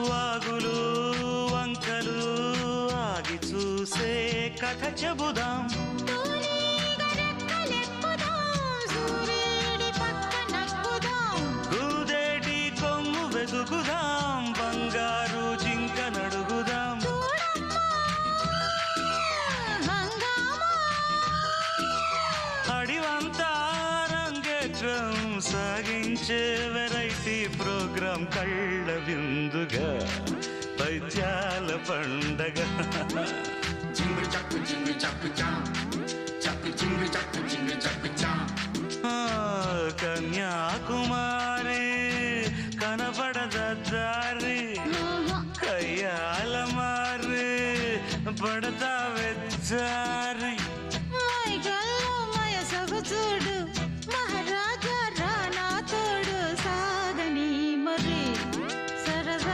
వాగులు వంకలు ఆగి చూసే కథ చెబుదాం. కూదేటి కొమ్ము వెతుకుదాం, బంగారు జింక నడుగుదాం. అడివంతా రంగేట్రం సాగించే వెరైటీ ప్రోగ్రాం కళ్ళ విందుగా పైత్యాల పండగ. జింగు చక్కు జింగు చక్కు చా చక్కు జింగు చక్కు జింగు చక్కు